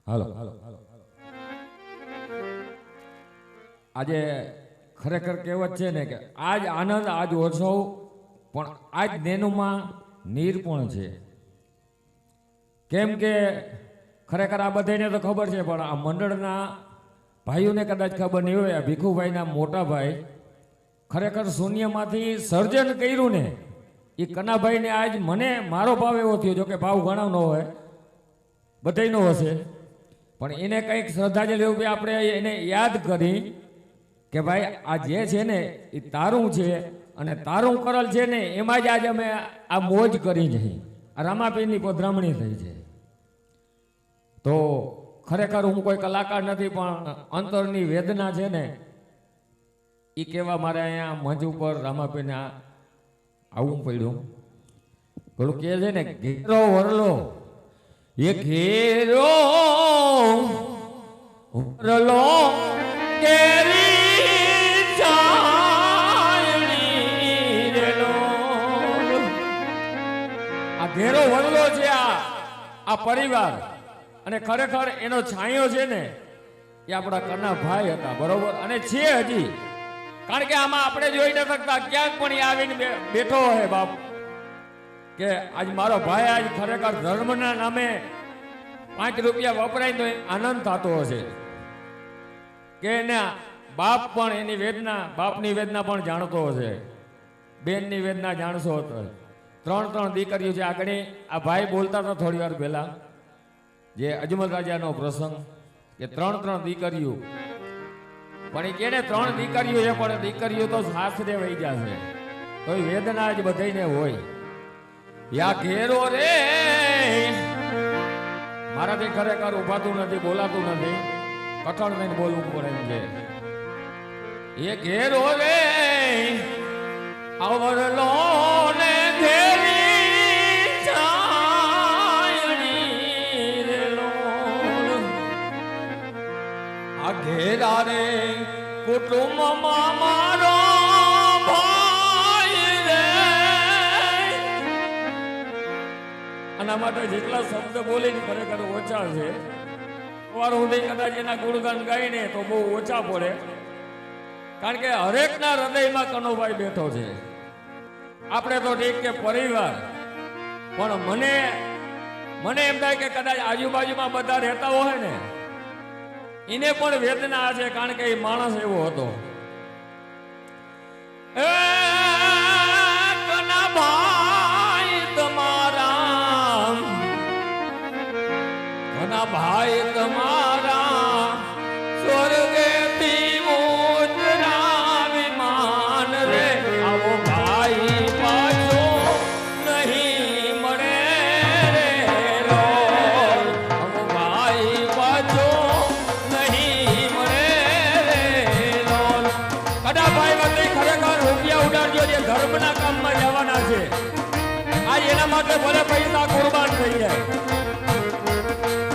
હાલો આજે ખરેખર કહેવત છે ને કે આજ આનંદ આજ ઓછો પણ આજ નેનુમાં નીર પણ છે. કેમ કે ખરેખર આ બધાને તો ખબર છે પણ આ મંડળના ભાઈઓને કદાચ ખબર નહીં હોય. આ ભીખુભાઈના મોટા ભાઈ ખરેખર શૂન્યમાંથી સર્જન કર્યું ને એ કનાભાઈને આજ મને મારો ભાવ એવો થયો. જો કે ભાવ ઘણા ન હોય બધાયનો હશે પણ એને કંઈક શ્રદ્ધાંજલિ રૂપે આપણે એને યાદ કરી કે ભાઈ આ જે છે ને એ તારું છે અને તારું કરેલ છે ને એમાં જ આજે અમે આ મોજ કરી છે. આ રામાપીરની પધરામણી થઈ છે. તો ખરેખર હું કોઈ કલાકાર નથી પણ અંતરની વેદના છે ને એ કહેવા મારે અહીંયા મંચ ઉપર રામાપીને આવવું પડ્યું. પેલું કહે છે ને ઘેરો વરલો એ ઘેરો વરલો કેરી ચાયણી રેલો. આ ઘેરો વરલો છે આ પરિવાર અને ખરેખર એનો છાંયો છે ને એ આપણા કના ભાઈ હતા બરોબર અને છે હજી. કારણ કે આમાં આપણે જોઈ ન શકતા ક્યાંક પણ એ આવીને બેઠો હોય બાપ કે આજ મારો ભાઈ આજ ખરેખર ધર્મના નામે 5 રૂપિયા વપરાય તો આનંદ થતો હશે કે એના બાપ પણ એની વેદના બાપની વેદના પણ જાણતો હશે, બેનની વેદના જાણતો હતો. 3 દીકરીઓ છે. આગળ આ ભાઈ બોલતા હતા થોડી વાર પહેલા જે અજમલ રાજાનો પ્રસંગ કે 3 દીકરીઓ પણ એ કેને 3 દીકરીઓ છે પણ દીકરીઓ તો સાસરે વહી જશે તો એ વેદના જ બધાને હોય. યા ઘેરો રે મારાથી ખરેખર ઉભાતું નથી બોલાતું નથી કઠણ થઈને બોલવું પડે એમ છે. એ ઘેરો રે આવરલો ને ઘેરી ચાયણી રેલો. આ ઘેરા રે કુટુંબમાં મારો ભાઈ રે. આના માટે જેટલા શબ્દ બોલીને ખરેખર ઓછા છે. વાર સુધી કદાચ એના ગુણગાન ગાઈને તો બહુ ઓછા પડે કારણ કે હરેકના હૃદયમાં કનોભાઈ બેઠો છે. આપણે તો ઠીક કે પરિવાર પણ મને એમ થાય કે કદાચ આજુબાજુમાં બધા રહેતા હોય ને એને પણ વેદના છે કારણ કે એ માણસ એવો હતો. એ કના ભાઈ તમારા કના ભાઈ તમારા સ્વર્ગેથી ઉતરા વિમાન રે. આવો ભાઈ પાછો નહીં મળે રે રો. આવો ભાઈ પાછો નહીં મળે રે રો. કડા ભાઈ વચ્ચે ખરેખર રૂપિયા ઉડાડજો જે ધર્મના કામમાં જવાના છે. આજ એના માટે ભલે પૈસા કુરબાન થઈ જાય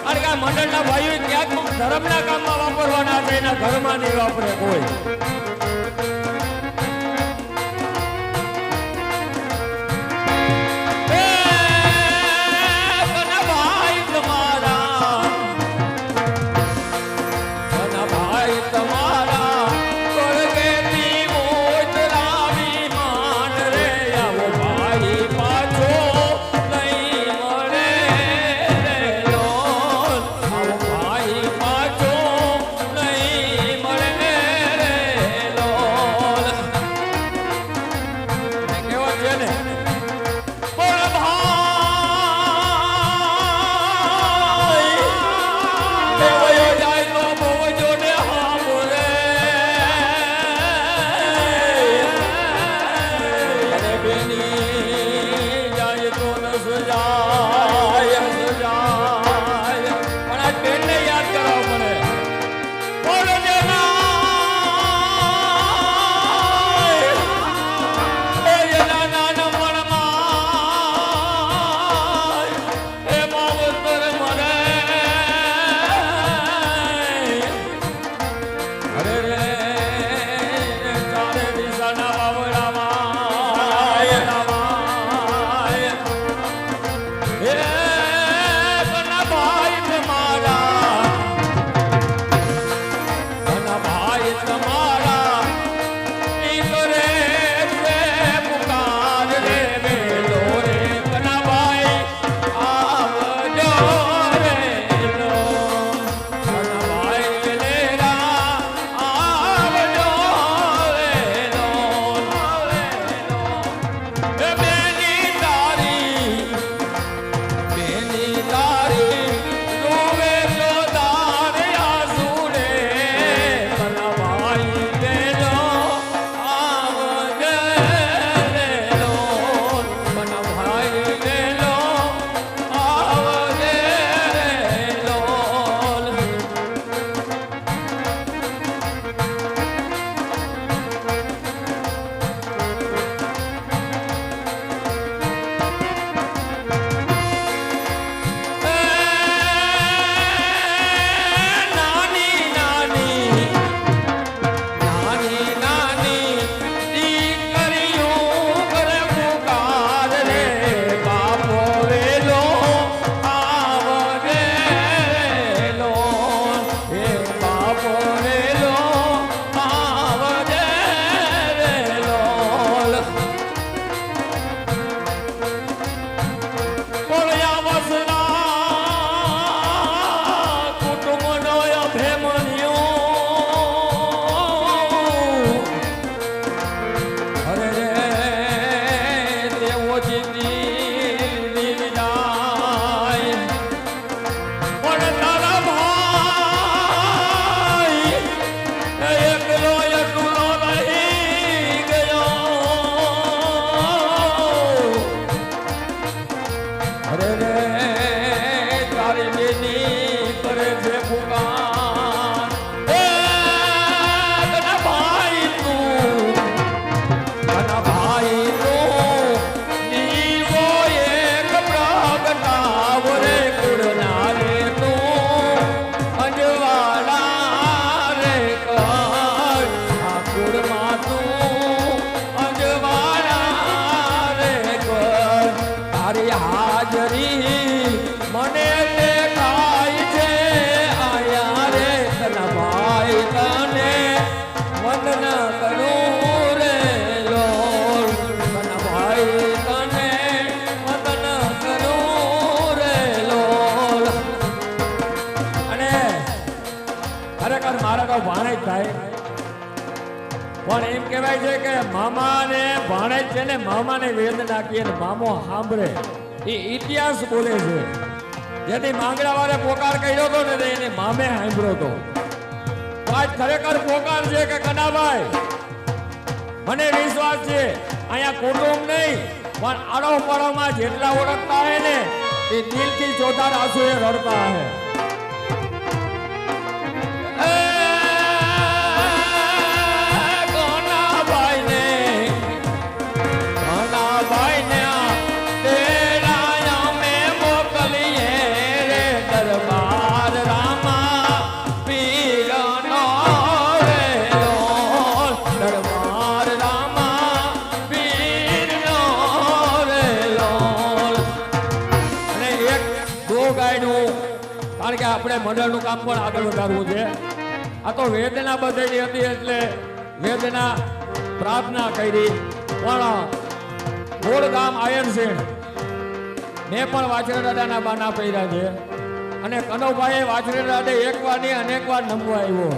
કારણ કે મંડળના ભાઈઓ ક્યાંક ધર્મના કામમાં વાપરવાના છે એના ઘરમાં નહીં વાપરે કોઈ. મારો ભાણેજ થાય. પણ એમ કહેવાય છે કે મામાને ભાણેજ છે ને મામાને વેદના કહે ને મામો સાંભળે એ ઇતિહાસ બોલે છે. જેથી માંગડાવાળે પોકાર કર્યો હતો ને એને મામે સાંભળ્યો હતો. તો આજ ખરેખર પોકાર છે કે કનાભાઈ મને વિશ્વાસ છે અહીંયા કુટુંબ નહીં પણ આડોપાડોમાં જેટલા ઓળખતા હે ને એ દિલથી ચોધાર આંસુએ રડતા હે. કારણ કે આપણે મંડળનું કામ પણ આગળ વધારવું છે. આ તો વેદના બધાની હતી એટલે વેદના પ્રાર્થના કરી. પણ મૂળ ગામ આયરસેણ મેં પણ વાછરા દાદાના બાના પહેર્યા છે અને કનોભાઈએ વાછરા દાદા એકવાર નહીં અનેકવાર નમવા આવ્યો.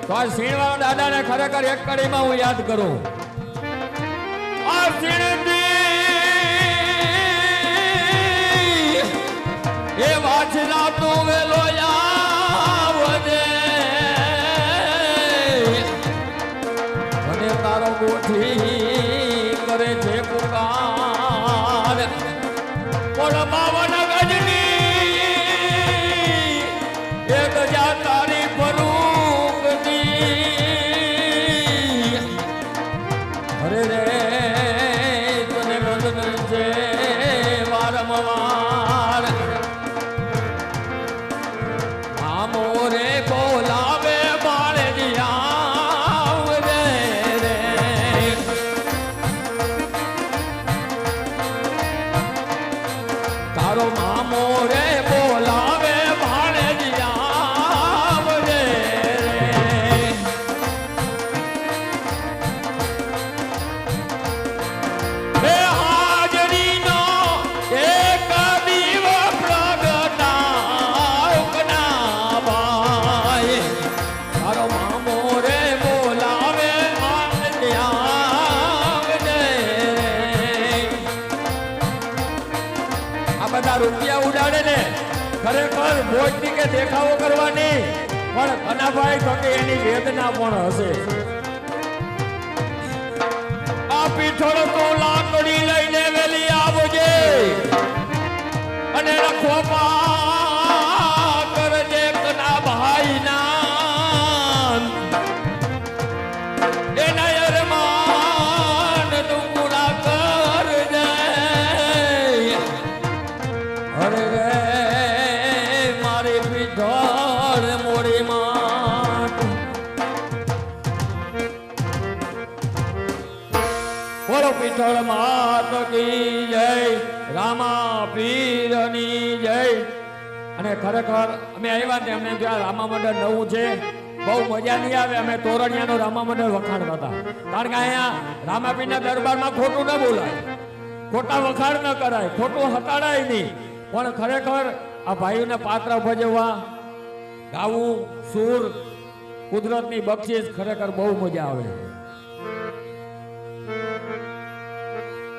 તો આ સીણવાળા દાદાને ખરેખર એક કડીમાં હું યાદ કરું. આ સીણથી એ વાછરા તું વેલો આવજે અને તારો ગોઠી કરે છે પુકાર. પણ 52 ગજની એક જા તારી ફરૂકની અરે રે તને વંદન છે વારંવાર. મોરે બોલાવે બાળિયા રે રે તારો મામો રે બોલાવે બાળિયા રે રે હાજરીનો એક દીવ રૂપિયા ઉડાડે ને ખરેખર ભોજની કે દેખાવો કરવાની પણ કનાભાઈ તો કે એની વેદના પણ હશે. આ પીઠોળ તો લાકડી લઈને વેલી આવજે અને રખો કરજે કનાભાઈ ના એના અરમાન તું પૂરા કરજે. અરે રે મારી પીઠોળ મોડી માત બોલો પીઠોળ માત કી જય રામા પીરની જય. અને ખરેખર અમે આવ્યા ને અમને ત્યાં રામા મંડળ નવું છે બહુ મજા નહીં આવે. અમે તોરણિયાનું રામા મંડળ વખાણતા હતા કારણ કે અહીંયા રામાપીરના દરબારમાં ખોટું ન બોલાય, ખોટા વખાણ ન કરાય, ખોટું હટાડાય નહીં. પણ ખરેખર આ ભાઈઓને પાત્ર ભજવવા ગાવું સુર કુદરતની બક્ષિસ ખરેખર બહુ મજા આવે.